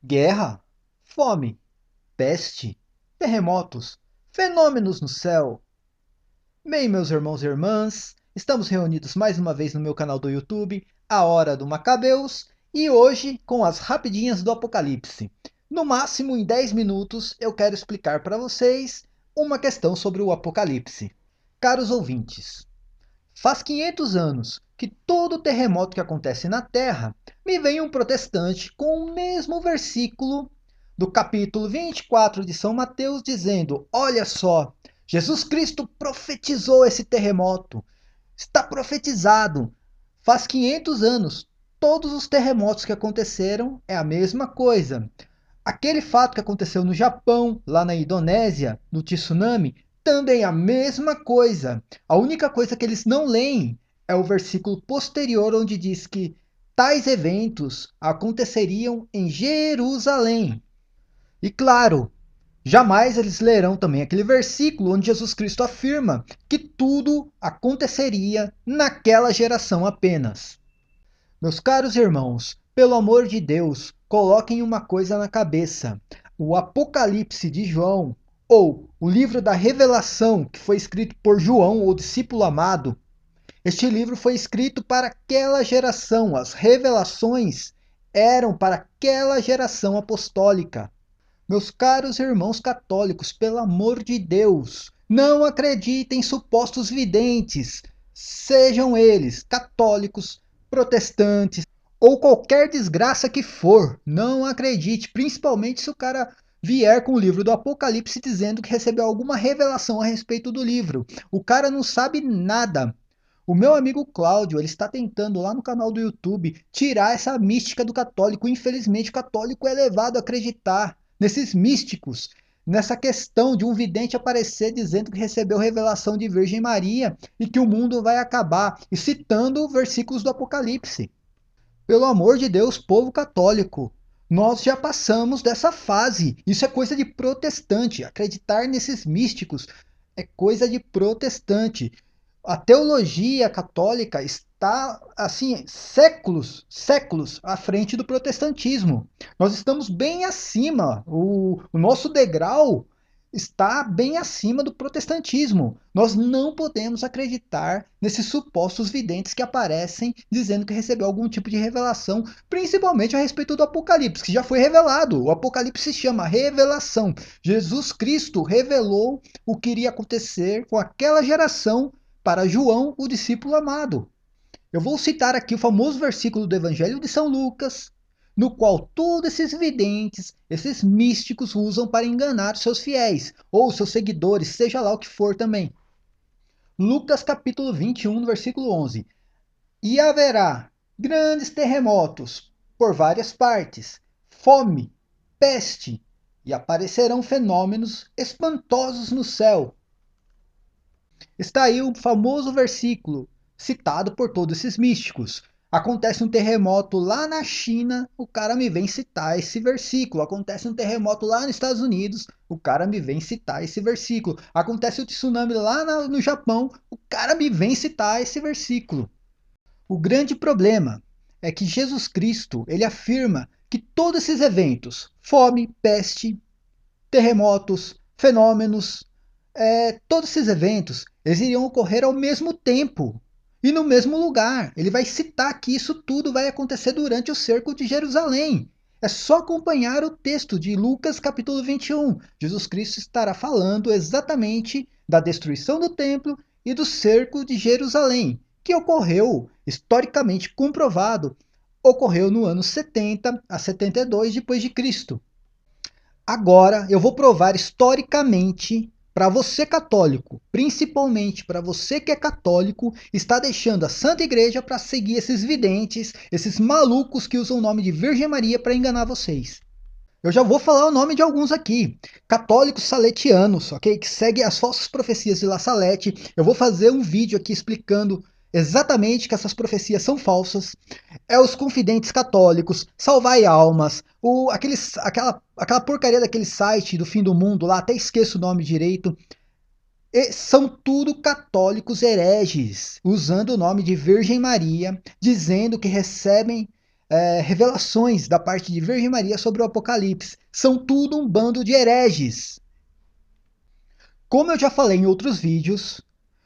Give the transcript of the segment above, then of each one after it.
Guerra, fome, peste, terremotos, fenômenos no céu. Bem, meus irmãos e irmãs, estamos reunidos mais uma vez no meu canal do YouTube, A Hora do Macabeus, e hoje com as rapidinhas do Apocalipse. No máximo em 10 minutos eu quero explicar para vocês uma questão sobre o Apocalipse. Caros ouvintes, faz 500 anos que todo terremoto que acontece na Terra me vem um protestante com o mesmo versículo do capítulo 24 de São Mateus dizendo: olha só, Jesus Cristo profetizou esse terremoto, está profetizado. Faz 500 anos, todos os terremotos que aconteceram é a mesma coisa. Aquele fato que aconteceu no Japão, lá na Indonésia, no tsunami, também é a mesma coisa. A única coisa que eles não leem é o versículo posterior, onde diz que tais eventos aconteceriam em Jerusalém. E claro, jamais eles lerão também aquele versículo onde Jesus Cristo afirma que tudo aconteceria naquela geração apenas. Meus caros irmãos, pelo amor de Deus, coloquem uma coisa na cabeça. O Apocalipse de João, ou o livro da Revelação, que foi escrito por João, o discípulo amado, este livro foi escrito para aquela geração. As revelações eram para aquela geração apostólica. Meus caros irmãos católicos, pelo amor de Deus, não acreditem em supostos videntes, sejam eles católicos, protestantes ou qualquer desgraça que for. Não acredite, principalmente se o cara vier com o livro do Apocalipse dizendo que recebeu alguma revelação a respeito do livro. O cara não sabe nada. O meu amigo Cláudio, ele está tentando lá no canal do YouTube tirar essa mística do católico. Infelizmente, o católico é levado a acreditar nesses místicos, nessa questão de um vidente aparecer dizendo que recebeu revelação de Virgem Maria e que o mundo vai acabar, e citando versículos do Apocalipse. Pelo amor de Deus, povo católico, nós já passamos dessa fase. Isso é coisa de protestante. Acreditar nesses místicos é coisa de protestante. A teologia católica está assim séculos à frente do protestantismo. Nós estamos bem acima. O nosso degrau está bem acima do protestantismo. Nós não podemos acreditar nesses supostos videntes que aparecem dizendo que recebeu algum tipo de revelação, principalmente a respeito do Apocalipse, que já foi revelado. O Apocalipse se chama revelação. Jesus Cristo revelou o que iria acontecer com aquela geração para João, o discípulo amado. Eu vou citar aqui o famoso versículo do Evangelho de São Lucas, no qual todos esses videntes, esses místicos usam para enganar os seus fiéis, ou seus seguidores, seja lá o que for também. Lucas capítulo 21, versículo 11. E haverá grandes terremotos por várias partes, fome, peste, e aparecerão fenômenos espantosos no céu. Está aí o famoso versículo citado por todos esses místicos. Acontece um terremoto lá na China, o cara me vem citar esse versículo. Acontece um terremoto lá nos Estados Unidos, o cara me vem citar esse versículo. Acontece o tsunami lá no Japão, o cara me vem citar esse versículo. O grande problema é que Jesus Cristo, ele afirma que todos esses eventos, fome, peste, terremotos, fenômenos, todos esses eventos, eles iriam ocorrer ao mesmo tempo e no mesmo lugar. Ele vai citar que isso tudo vai acontecer durante o cerco de Jerusalém. É só acompanhar o texto de Lucas capítulo 21. Jesus Cristo estará falando exatamente da destruição do templo e do cerco de Jerusalém, que ocorreu, historicamente comprovado, ocorreu no ano 70 a 72 depois de Cristo. Agora eu vou provar historicamente para você católico, principalmente para você que é católico, está deixando a Santa Igreja para seguir esses videntes, esses malucos que usam o nome de Virgem Maria para enganar vocês. Eu já vou falar o nome de alguns aqui. Católicos saletianos, ok? Que seguem as falsas profecias de La Salete. Eu vou fazer um vídeo aqui explicando exatamente que essas profecias são falsas. É os confidentes católicos, Salvai Almas, aquela porcaria daquele site do fim do mundo lá, até esqueço o nome direito. E são tudo católicos hereges, usando o nome de Virgem Maria, dizendo que recebem revelações da parte de Virgem Maria sobre o Apocalipse. São tudo um bando de hereges. Como eu já falei em outros vídeos,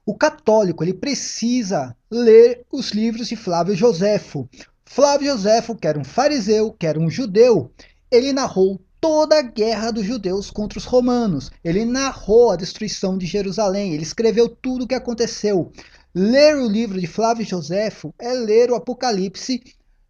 o católico ele precisa ler os livros de Flávio Joséfo. Flávio Joséfo, que era um fariseu, que era um judeu, ele narrou toda a guerra dos judeus contra os romanos. Ele narrou a destruição de Jerusalém, ele escreveu tudo o que aconteceu. Ler o livro de Flávio Joséfo é ler o Apocalipse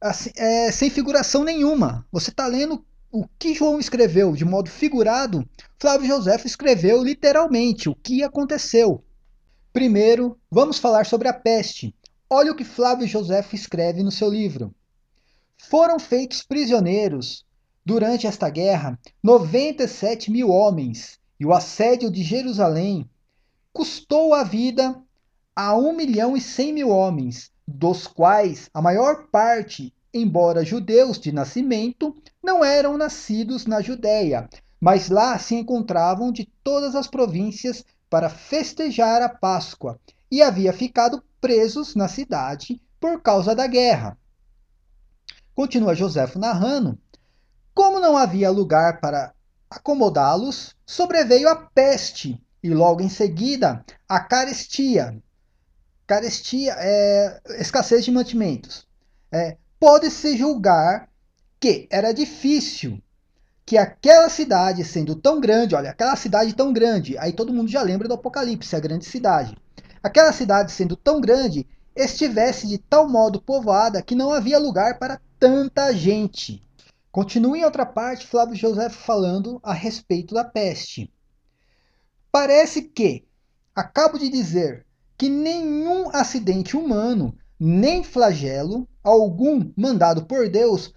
assim, sem figuração nenhuma. Você está lendo o que João escreveu de modo figurado, Flávio Joséfo escreveu literalmente o que aconteceu. Primeiro, vamos falar sobre a peste. Olha o que Flávio Joséfo escreve no seu livro. Foram feitos prisioneiros, durante esta guerra, 97 mil homens, e o assédio de Jerusalém custou a vida a 1.100.000 homens, dos quais a maior parte, embora judeus de nascimento, não eram nascidos na Judéia, mas lá se encontravam de todas as províncias para festejar a Páscoa, e havia ficado presos na cidade por causa da guerra. Continua Joséfo narrando: como não havia lugar para acomodá-los, sobreveio a peste e logo em seguida a carestia. Carestia é escassez de mantimentos. Pode-se julgar que era difícil que aquela cidade sendo tão grande, olha, aquela cidade tão grande, aí todo mundo já lembra do Apocalipse, a grande cidade. Aquela cidade sendo tão grande, estivesse de tal modo povoada que não havia lugar para tanta gente. Continua em outra parte Flávio José falando a respeito da peste. Parece que, acabo de dizer, que nenhum acidente humano, nem flagelo algum mandado por Deus,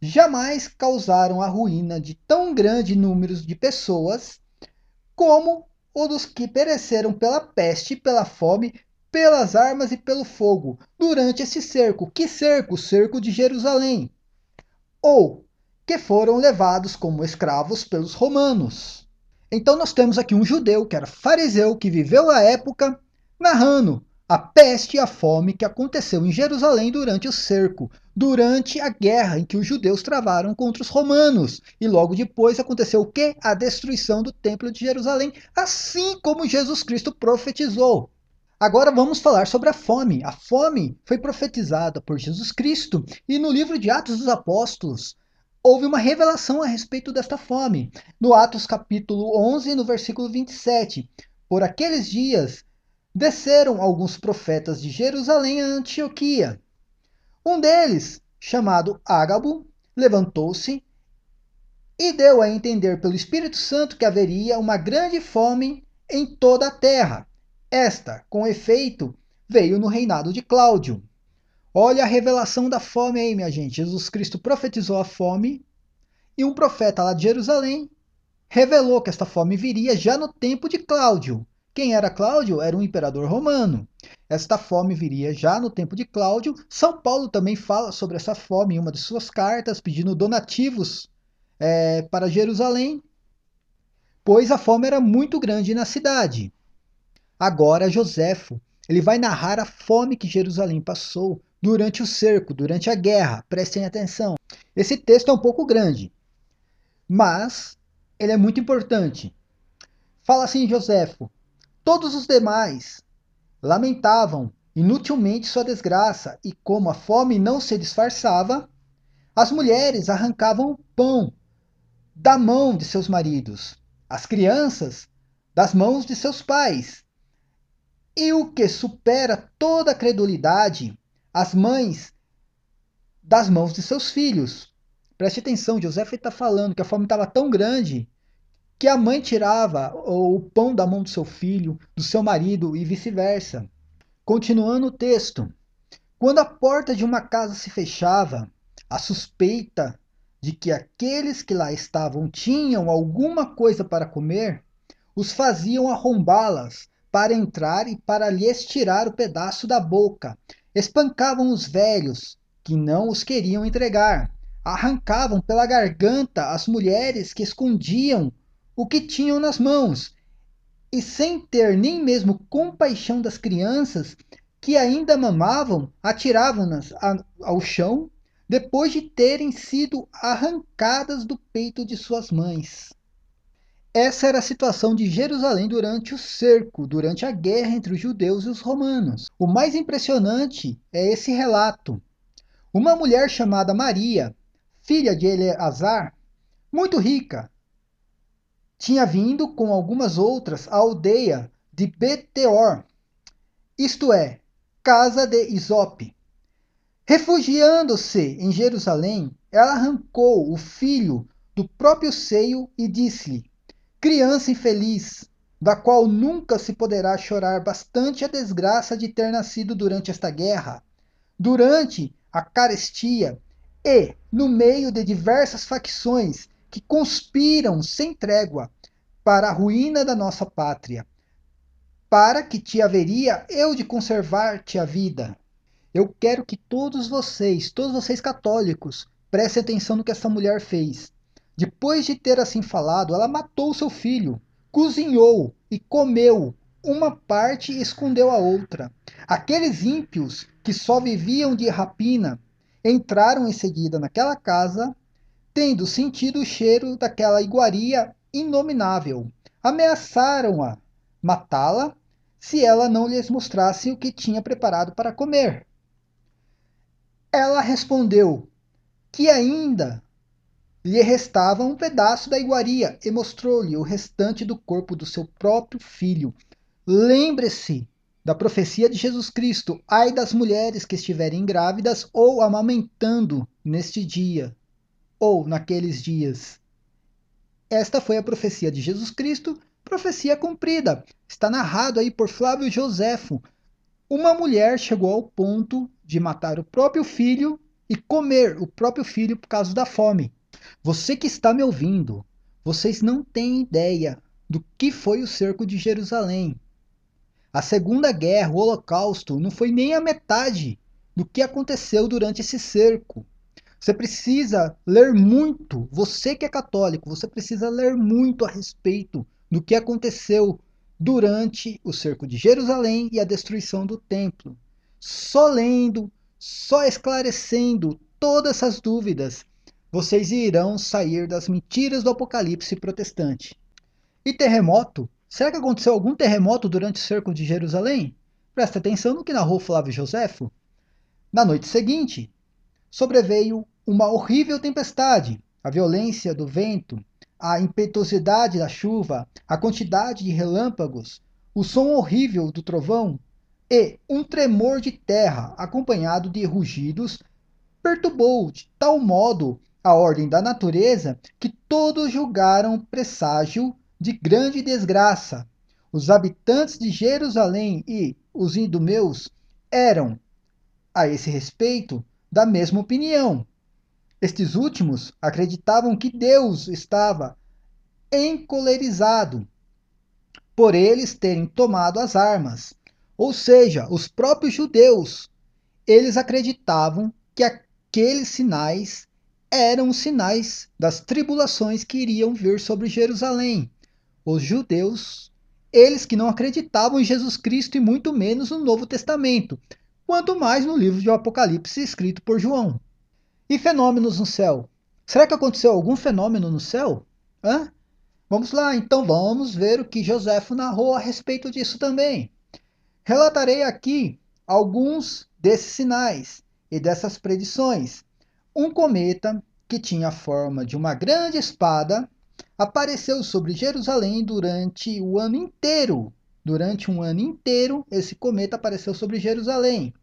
jamais causaram a ruína de tão grande número de pessoas como o dos que pereceram pela peste, pela fome, pelas armas e pelo fogo durante esse cerco. Que cerco? O cerco de Jerusalém. Ou que foram levados como escravos pelos romanos. Então nós temos aqui um judeu que era fariseu, que viveu a época, narrando a peste e a fome que aconteceu em Jerusalém durante o cerco, durante a guerra em que os judeus travaram contra os romanos. E logo depois aconteceu o quê? A destruição do templo de Jerusalém, assim como Jesus Cristo profetizou. Agora vamos falar sobre a fome. A fome foi profetizada por Jesus Cristo e no livro de Atos dos Apóstolos houve uma revelação a respeito desta fome. No Atos capítulo 11, no versículo 27. Por aqueles dias desceram alguns profetas de Jerusalém a Antioquia. Um deles, chamado Ágabo, levantou-se e deu a entender pelo Espírito Santo que haveria uma grande fome em toda a terra. Esta, com efeito, veio no reinado de Cláudio. Olha a revelação da fome aí, minha gente. Jesus Cristo profetizou a fome e um profeta lá de Jerusalém revelou que esta fome viria já no tempo de Cláudio. Quem era Cláudio? Era um imperador romano. Esta fome viria já no tempo de Cláudio. São Paulo também fala sobre essa fome em uma de suas cartas, pedindo donativos para Jerusalém, pois a fome era muito grande na cidade. Agora Joséfo, ele vai narrar a fome que Jerusalém passou durante o cerco, durante a guerra. Prestem atenção. Esse texto é um pouco grande, mas ele é muito importante. Fala assim Joséfo: todos os demais lamentavam inutilmente sua desgraça, e como a fome não se disfarçava, as mulheres arrancavam o pão da mão de seus maridos, as crianças das mãos de seus pais, e o que supera toda a credulidade, as mães das mãos de seus filhos. Preste atenção, José está falando que a fome estava tão grande que a mãe tirava o pão da mão do seu filho, do seu marido e vice-versa. Continuando o texto. Quando a porta de uma casa se fechava, a suspeita de que aqueles que lá estavam tinham alguma coisa para comer, os faziam arrombá-las para entrar e para lhes tirar o pedaço da boca. Espancavam os velhos, que não os queriam entregar. Arrancavam pela garganta as mulheres que escondiam o que tinham nas mãos. E sem ter nem mesmo compaixão das crianças que ainda mamavam, atiravam-nas ao chão, depois de terem sido arrancadas do peito de suas mães. Essa era a situação de Jerusalém durante o cerco, durante a guerra entre os judeus e os romanos. O mais impressionante é esse relato. Uma mulher chamada Maria, filha de Eleazar, muito rica, tinha vindo com algumas outras à aldeia de Beteor, isto é, casa de Isope. Refugiando-se em Jerusalém, ela arrancou o filho do próprio seio e disse-lhe: criança infeliz, da qual nunca se poderá chorar bastante a desgraça de ter nascido durante esta guerra, durante a carestia e no meio de diversas facções que conspiram sem trégua para a ruína da nossa pátria, para que te haveria eu de conservar-te a vida. Eu quero que todos vocês católicos, prestem atenção no que essa mulher fez. Depois de ter assim falado, ela matou seu filho, cozinhou e comeu uma parte e escondeu a outra. Aqueles ímpios que só viviam de rapina entraram em seguida naquela casa, tendo sentido o cheiro daquela iguaria inominável. Ameaçaram-a matá-la se ela não lhes mostrasse o que tinha preparado para comer. Ela respondeu que ainda lhe restava um pedaço da iguaria e mostrou-lhe o restante do corpo do seu próprio filho. Lembre-se da profecia de Jesus Cristo: ai das mulheres que estiverem grávidas ou amamentando neste dia ou naqueles dias. Esta foi a profecia de Jesus Cristo, profecia cumprida. Está narrado aí por Flávio Joséfo. Uma mulher chegou ao ponto de matar o próprio filho e comer o próprio filho por causa da fome. Você que está me ouvindo, vocês não têm ideia do que foi o cerco de Jerusalém. A Segunda Guerra, o Holocausto, não foi nem a metade do que aconteceu durante esse cerco. Você precisa ler muito, você que é católico, você precisa ler muito a respeito do que aconteceu durante o cerco de Jerusalém e a destruição do templo. Só lendo, só esclarecendo todas essas dúvidas, vocês irão sair das mentiras do Apocalipse protestante. E terremoto? Será que aconteceu algum terremoto durante o cerco de Jerusalém? Presta atenção no que narrou Flávio Joséfo. Na noite seguinte, sobreveio uma horrível tempestade. A violência do vento, a impetuosidade da chuva, a quantidade de relâmpagos, o som horrível do trovão e um tremor de terra acompanhado de rugidos perturbou de tal modo a ordem da natureza que todos julgaram presságio de grande desgraça. Os habitantes de Jerusalém e os idumeus eram, a esse respeito, da mesma opinião. Estes últimos acreditavam que Deus estava encolerizado por eles terem tomado as armas. Ou seja, os próprios judeus, eles acreditavam que aqueles sinais eram os sinais das tribulações que iriam vir sobre Jerusalém. Os judeus, eles que não acreditavam em Jesus Cristo e muito menos no Novo Testamento, quanto mais no livro de Apocalipse escrito por João. E fenômenos no céu? Será que aconteceu algum fenômeno no céu? Hã? Vamos lá, então vamos ver o que Joséfo narrou a respeito disso também. Relatarei aqui alguns desses sinais e dessas predições. Um cometa que tinha a forma de uma grande espada apareceu sobre Jerusalém durante o ano inteiro. Durante um ano inteiro, esse cometa apareceu sobre Jerusalém.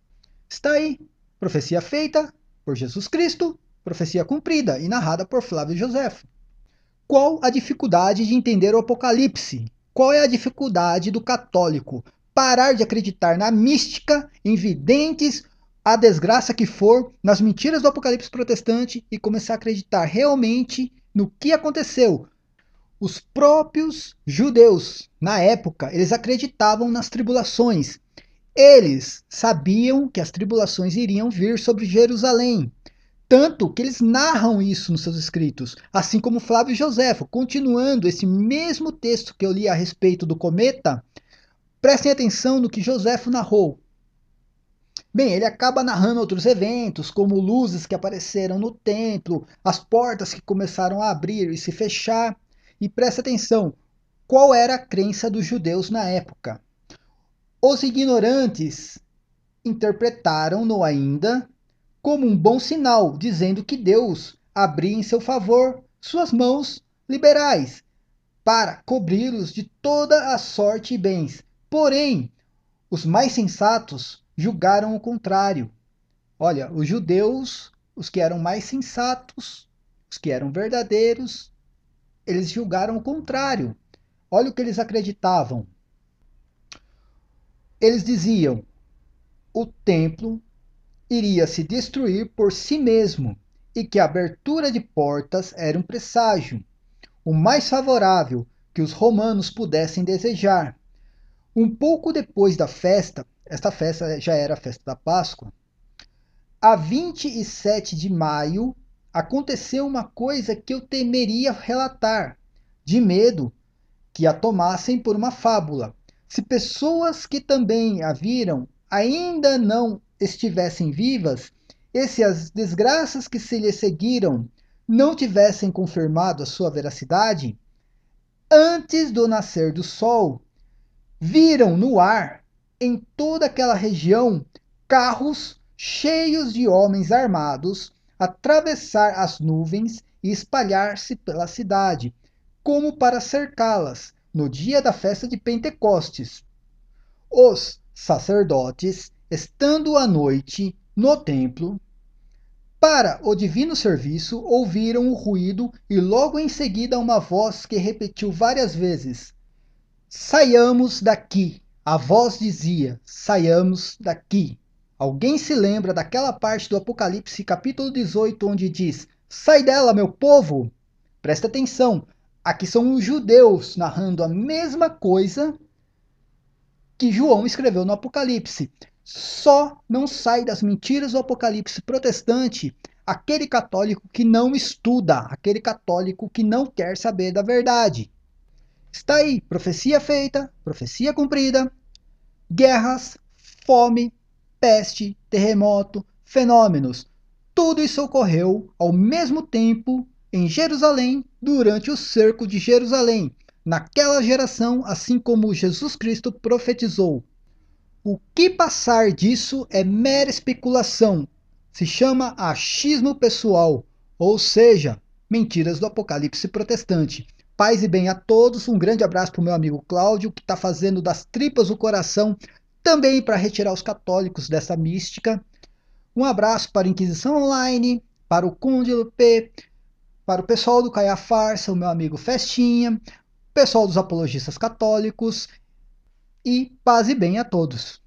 Está aí, profecia feita por Jesus Cristo, profecia cumprida e narrada por Flávio Joséfo. Qual a dificuldade de entender o Apocalipse? Qual é a dificuldade do católico? Parar de acreditar na mística, em videntes, a desgraça que for, nas mentiras do Apocalipse protestante e começar a acreditar realmente no que aconteceu. Os próprios judeus, na época, eles acreditavam nas tribulações. Eles sabiam que as tribulações iriam vir sobre Jerusalém. Tanto que eles narram isso nos seus escritos, assim como Flávio Joséfo. Continuando esse mesmo texto que eu li a respeito do cometa, prestem atenção no que Joséfo narrou. Bem, ele acaba narrando outros eventos, como luzes que apareceram no templo, as portas que começaram a abrir e se fechar. E presta atenção, qual era a crença dos judeus na época? Os ignorantes interpretaram-no ainda como um bom sinal, dizendo que Deus abria em seu favor suas mãos liberais para cobri-los de toda a sorte e bens. Porém, os mais sensatos julgaram o contrário. Olha, os judeus, os que eram mais sensatos, os que eram verdadeiros, eles julgaram o contrário. Olha o que eles acreditavam. Eles diziam: o templo iria se destruir por si mesmo e que a abertura de portas era um presságio, o mais favorável que os romanos pudessem desejar. Um pouco depois da festa, esta festa já era a festa da Páscoa, a 27 de maio, aconteceu uma coisa que eu temeria relatar, de medo que a tomassem por uma fábula. Se pessoas que também a viram ainda não estivessem vivas, e se as desgraças que se lhe seguiram não tivessem confirmado a sua veracidade, antes do nascer do sol, viram no ar, em toda aquela região, carros cheios de homens armados atravessar as nuvens e espalhar-se pela cidade, como para cercá-las no dia da festa de Pentecostes. Os sacerdotes, estando à noite no templo, para o divino serviço, ouviram o ruído e logo em seguida uma voz que repetiu várias vezes: saiamos daqui. A voz dizia: saiamos daqui. Alguém se lembra daquela parte do Apocalipse, capítulo 18, onde diz: sai dela, meu povo? Presta atenção, aqui são os judeus narrando a mesma coisa que João escreveu no Apocalipse. Só não sai das mentiras do Apocalipse protestante aquele católico que não estuda, aquele católico que não quer saber da verdade. Está aí, profecia feita, profecia cumprida, guerras, fome, peste, terremoto, fenômenos. Tudo isso ocorreu ao mesmo tempo em Jerusalém durante o cerco de Jerusalém, naquela geração, assim como Jesus Cristo profetizou. O que passar disso é mera especulação, se chama achismo pessoal, ou seja, mentiras do Apocalipse protestante. Paz e bem a todos, um grande abraço para o meu amigo Cláudio, que está fazendo das tripas do coração também para retirar os católicos dessa mística. Um abraço para a Inquisição Online, para o Conde P, para o pessoal do Caia Farsa, o meu amigo Festinha, pessoal dos apologistas católicos, e paz e bem a todos.